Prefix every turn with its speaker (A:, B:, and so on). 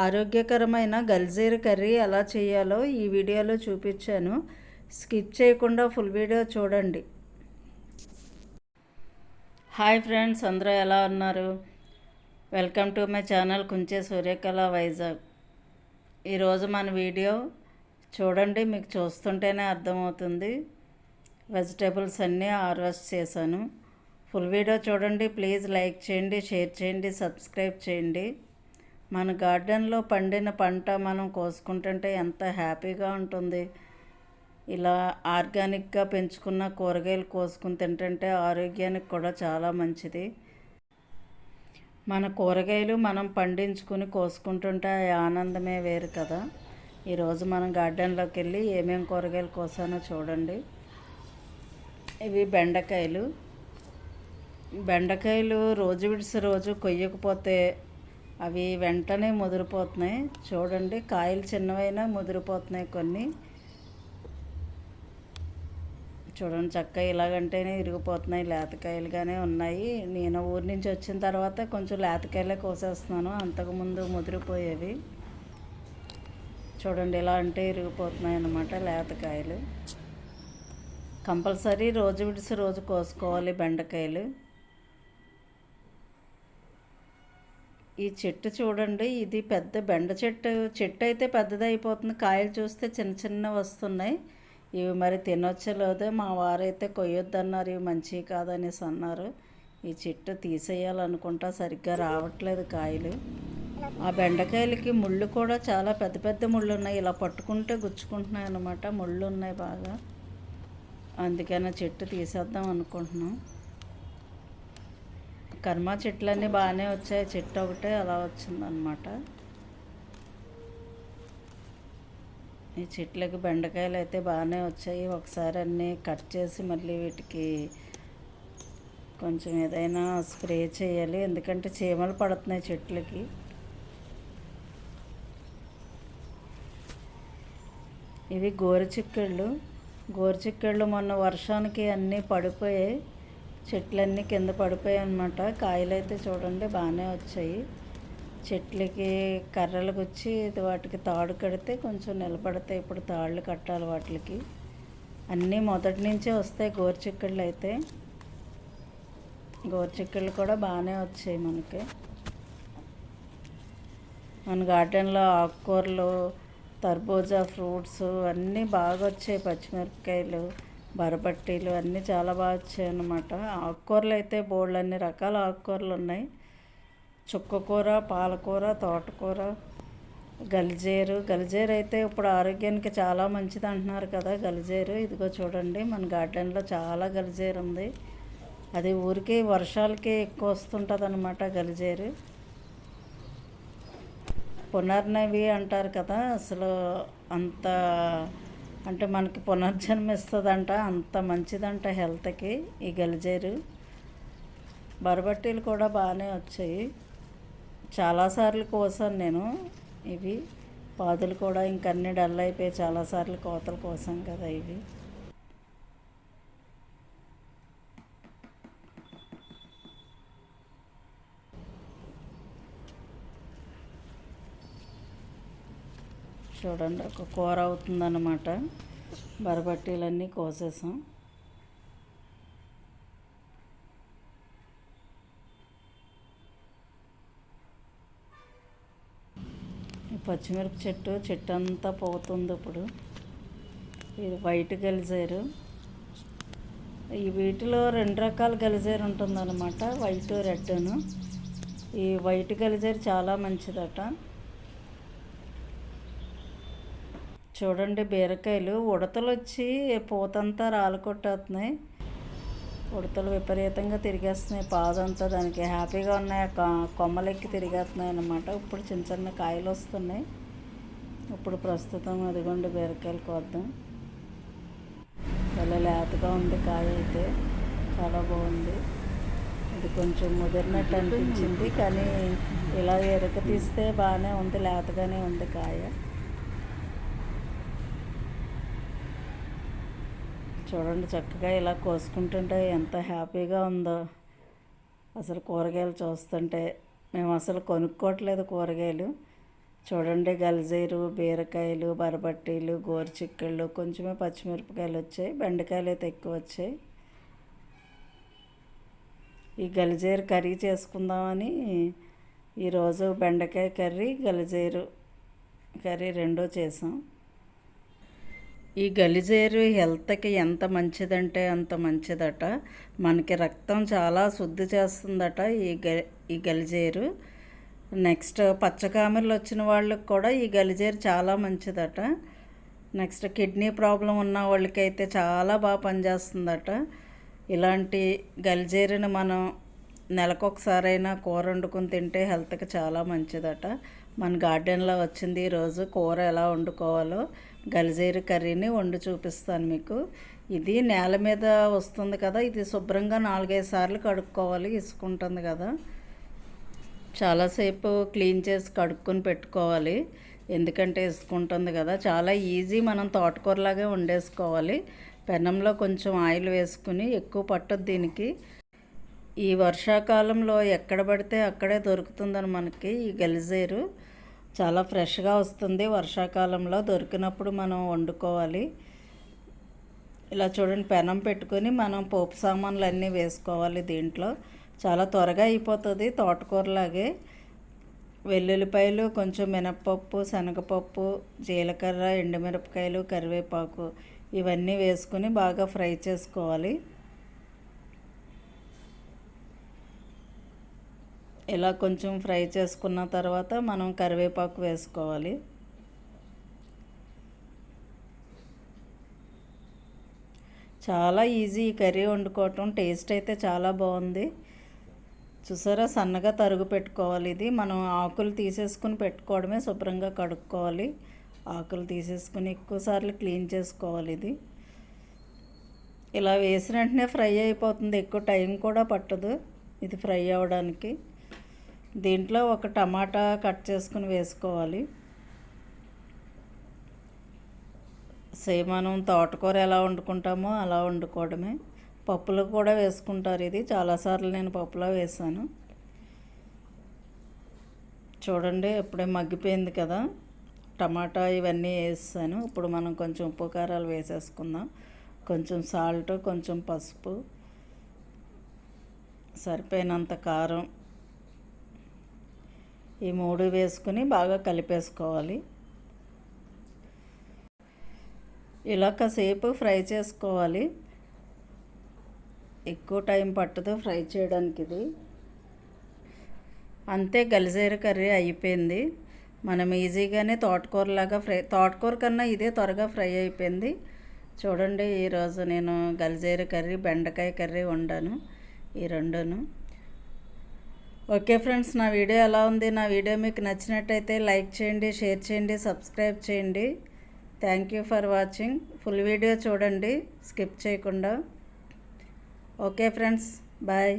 A: ఆరోగ్యకరమైన గల్జీర కర్రీ ఎలా చేయాలో ఈ వీడియోలో చూపించాను. స్కిప్ చేయకుండా ఫుల్ వీడియో చూడండి. హాయ్ ఫ్రెండ్స్, అందరూ ఎలా ఉన్నారు? Welcome to my channel Kunche Suryakala Vizag. ఈరోజు మన వీడియో చూడండి, మీకు చూస్తుంటేనే అర్థమవుతుంది. వెజిటేబుల్స్ అన్నీ హార్వెస్ట్ చేశాను. ఫుల్ వీడియో చూడండి. ప్లీజ్ లైక్ చేయండి, షేర్ చేయండి, సబ్స్క్రైబ్ చేయండి. మన గార్డెన్లో పండిన పంట మనం కోసుకుంటుంటే ఎంత హ్యాపీగా ఉంటుంది. ఇలా ఆర్గానిక్గా పెంచుకున్న కూరగాయలు కోసుకుని తింటుంటే ఆరోగ్యానికి కూడా చాలా మంచిది. మన కూరగాయలు మనం పండించుకుని కోసుకుంటుంటే ఆనందమే వేరు కదా. ఈరోజు మనం గార్డెన్లోకి వెళ్ళి ఏమేమి కూరగాయలు కోసానో చూడండి. ఇవి బెండకాయలు రోజు విడిసి రోజు కొయ్యకపోతే అవి వెంటనే ముదిరిపోతున్నాయి. చూడండి, కాయలు చిన్నవైనా ముదిరిపోతున్నాయి కొన్ని. చూడండి, చక్కగా ఇలాగంటేనే ఇరిగిపోతున్నాయి. లేతకాయలుగానే ఉన్నాయి. నేను ఊరి నుంచి వచ్చిన తర్వాత కొంచెం లేతకాయలే కోసేస్తున్నాను. అంతకుముందు ముదిరిపోయేవి. చూడండి, ఇలా అంటే ఇరిగిపోతున్నాయి అన్నమాట లేతకాయలు. కంపల్సరీ రోజు విడిసి రోజు కోసుకోవాలి బెండకాయలు. ఈ చెట్టు చూడండి, ఇది పెద్ద బెండ చెట్టు అయితే పెద్దదైపోతుంది. కాయలు చూస్తే చిన్న చిన్న వస్తున్నాయి. ఇవి మరి తినొచ్చలేదో. మా వారైతే కొయ్యొద్దన్నారు, ఇవి మంచివి కాదనేసి అన్నారు. ఈ చెట్టు తీసేయాలనుకుంటా, సరిగ్గా రావట్లేదు కాయలు. ఆ బెండకాయలకి ముళ్ళు కూడా చాలా పెద్ద పెద్ద ముళ్ళు ఉన్నాయి. ఇలా పట్టుకుంటే గుచ్చుకుంటున్నాయి అన్నమాట. ముళ్ళు ఉన్నాయి బాగా. అందుకని చెట్టు తీసేద్దాం అనుకుంటున్నాం. కర్మ చెట్లన్నీ బాగానే వచ్చాయి, చెట్టు ఒకటే అలా వచ్చిందనమాట. ఈ చెట్లకి బెండకాయలు అయితే బాగానే వచ్చాయి. ఒకసారి అన్నీ కట్ చేసి మళ్ళీ వీటికి కొంచెం ఏదైనా స్ప్రే చేయాలి, ఎందుకంటే చీమలు పడుతున్నాయి చెట్లకి. ఇవి గోరుచిక్కుళ్ళు మొన్న వర్షానికి అన్నీ పడిపోయాయి. చెట్లన్నీ కింద పడిపోయాయి అన్నమాట. కాయలు అయితే చూడండి బాగానే వచ్చాయి. చెట్లకి కర్రలు గుచ్చి వాటికి తాడు కడితే కొంచెం నిలబడతాయి. ఇప్పుడు తాళ్ళు కట్టాలి వాటికి. అన్నీ మొదటి నుంచే వస్తాయి గోరుచిక్కుళ్ళు అయితే. గోరుచిక్కుళ్ళు కూడా బాగానే వచ్చాయి మనకి. మన గార్డెన్లో ఆకుకూరలు, తర్బూజా ఫ్రూట్స్ అన్నీ బాగా వచ్చాయి. పచ్చిమిరపకాయలు, బరబట్టీలు అన్నీ చాలా బాగా వచ్చాయి అన్నమాట. ఆకుకూరలు అయితే బోల్డ్ అన్ని రకాల ఆకుకూరలు ఉన్నాయి. చుక్కకూర, పాలకూర, తోటకూర, గలిజేరు అయితే ఇప్పుడు ఆరోగ్యానికి చాలా మంచిది అంటున్నారు కదా గలిజేరు. ఇదిగో చూడండి, మన గార్డెన్లో చాలా గలిజేరు ఉంది. అది ఊరికే వర్షాలకే ఎక్కువ వస్తుంటుంది అన్నమాట గలిజేరు. పునర్నవి అంటారు కదా, అసలు అంత అంటే మనకి పునర్జన్మ ఇస్తుందంట, అంత మంచిదంట హెల్త్కి ఈ గలిజేరు. బరబట్టీలు కూడా బాగానే వచ్చాయి. చాలాసార్లు కోసాను నేను ఇవి. పాదులు కూడా ఇంకన్నీ డల్ అయిపోయి చాలాసార్లు కోతలు కోసాం కదా ఇవి. చూడండి, ఒక కూర అవుతుందన్నమాట. బరబట్టీలన్నీ కోసేసాం. పచ్చిమిరప చెట్టు అంతా పోతుంది ఇప్పుడు. ఇది వైట్ గలిజేరు. ఈ వీటిలో 2 రకాల గలిజేరు ఉంటుందన్నమాట, వైట్, రెడ్ను. ఈ వైట్ గలిజేరు చాలా మంచిదట. చూడండి, బీరకాయలు ఉడతలు వచ్చి పూతంతా రాలకొట్టేస్తున్నాయి. ఉడతలు విపరీతంగా తిరిగేస్తున్నాయి పాదంతా. దానికి హ్యాపీగా ఉన్నాయి, కొమ్మలెక్కి తిరిగేస్తున్నాయి అన్నమాట. ఇప్పుడు చిన్న చిన్న కాయలు వస్తున్నాయి. ఇప్పుడు ప్రస్తుతం అదిగోండి బీరకాయలు కోద్దాం. చాలా లేతగా ఉంది కాయ అయితే, చాలా బాగుంది. ఇది కొంచెం ముదిరినట్టు అనిపించింది, కానీ ఇలా ఎరక తీస్తే బాగానే ఉంది, లేతగానే ఉంది కాయ. చూడండి, చక్కగా ఇలా కోసుకుంటుంటే ఎంత హ్యాపీగా ఉందో. అసలు కూరగాయలు చూస్తుంటే మేము అసలు కొనుక్కోవట్లేదు కూరగాయలు. చూడండి, గలిజేరు, బీరకాయలు, బరబట్టీలు, గోరుచిక్కుళ్ళు, కొంచెమే పచ్చిమిరపకాయలు వచ్చాయి. బెండకాయలు అయితే ఎక్కువ వచ్చాయి. ఈ గలిజేరు కర్రీ చేసుకుందామని ఈరోజు బెండకాయ కర్రీ, గలిజేరు కర్రీ రెండూ చేసాం. ఈ గలిజేరు హెల్త్కి ఎంత మంచిదంటే అంత మంచిదట. మనకి రక్తం చాలా శుద్ధి చేస్తుందట ఈ గలిజేరు. నెక్స్ట్ పచ్చకామెర్లు వచ్చిన వాళ్ళకి కూడా ఈ గలిజేరు చాలా మంచిదట. నెక్స్ట్ కిడ్నీ ప్రాబ్లం ఉన్న వాళ్ళకైతే చాలా బాగా పనిచేస్తుందట. ఇలాంటి గలిజేరుని మనం నెలకొకసారైనా కూర వండుకుని తింటే హెల్త్కి చాలా మంచిదట. మన గార్డెన్లో వచ్చింది. ఈరోజు కూర ఎలా వండుకోవాలో గలిజేరు కర్రీని వండి చూపిస్తాను మీకు. ఇది నేల మీద వస్తుంది కదా, ఇది శుభ్రంగా 4-5 సార్లు కడుక్కోవాలి. ఇసుకుంటుంది కదా, చాలాసేపు క్లీన్ చేసి కడుక్కొని పెట్టుకోవాలి. ఎందుకంటే ఇసుకుంటుంది కదా. చాలా ఈజీ, మనం తోటకూరలాగే వండేసుకోవాలి. పెనంలో కొంచెం ఆయిల్ వేసుకుని, ఎక్కువ పట్టదు దీనికి. ఈ వర్షాకాలంలో ఎక్కడ పడితే అక్కడే దొరుకుతుందని మనకి ఈ గలిజేరు చాలా ఫ్రెష్గా వస్తుంది. వర్షాకాలంలో దొరికినప్పుడు మనం వండుకోవాలి. ఇలా చూడండి, పెనం పెట్టుకొని మనం పోపు సామాన్లు అన్నీ వేసుకోవాలి. దీంట్లో చాలా త్వరగా అయిపోతుంది, తోటకూరలాగే. వెల్లుల్లిపాయలు, కొంచెం మినప్పప్పు, శనగపప్పు, జీలకర్ర, ఎండుమిరపకాయలు, కరివేపాకు ఇవన్నీ వేసుకుని బాగా ఫ్రై చేసుకోవాలి. ఇలా కొంచెం ఫ్రై చేసుకున్న తర్వాత మనం కరివేపాకు వేసుకోవాలి. చాలా ఈజీ ఈ కర్రీ వండుకోవటం. టేస్ట్ అయితే చాలా బాగుంది. చూసారా, సన్నగా తరుగు పెట్టుకోవాలి. ఇది మనం ఆకులు తీసేసుకుని పెట్టుకోవడమే. శుభ్రంగా కడుక్కోవాలి. ఆకులు తీసేసుకుని ఎక్కువసార్లు క్లీన్ చేసుకోవాలి. ఇది ఇలా వేసిన వెంటనే ఫ్రై అయిపోతుంది. ఎక్కువ టైం కూడా పట్టదు ఇది ఫ్రై అవ్వడానికి. దీంట్లో ఒక టమాటా కట్ చేసుకుని వేసుకోవాలి. సేమ్ మనం తోటకూర ఎలా వండుకుంటామో అలా వండుకోవడమే. పప్పులు కూడా వేసుకుంటారు. ఇది చాలాసార్లు నేను పప్పులో వేసాను. చూడండి, ఇప్పుడే మగ్గిపోయింది కదా. టమాటా ఇవన్నీ వేసాను. ఇప్పుడు మనం కొంచెం ఉప్పు కారాలు వేసేసుకుందాం. కొంచెం సాల్ట్, కొంచెం పసుపు, సరిపోయినంత కారం, ఈ 3 వేసుకుని బాగా కలిపేసుకోవాలి. ఇలా కాసేపు ఫ్రై చేసుకోవాలి. ఎక్కువ టైం పట్టదు ఫ్రై చేయడానికి ఇది. అంతే, గలిజేరు కర్రీ అయిపోయింది. మనం ఈజీగానే తోటకూరలాగా తోటకూర కన్నా ఇదే త్వరగా ఫ్రై అయిపోయింది. చూడండి, ఈరోజు నేను గలిజేరు కర్రీ, బెండకాయ కర్రీ వండాను, ఈ రెండును. ఓకే ఫ్రెండ్స్, నా వీడియో ఎలా ఉంది? నా వీడియో మీకు నచ్చినట్టయితే లైక్ చేయండి, షేర్ చేయండి, సబ్స్క్రైబ్ చేయండి. Thank you for watching. Full video చూడండి, స్కిప్ చేయకుండా. Okay friends, bye.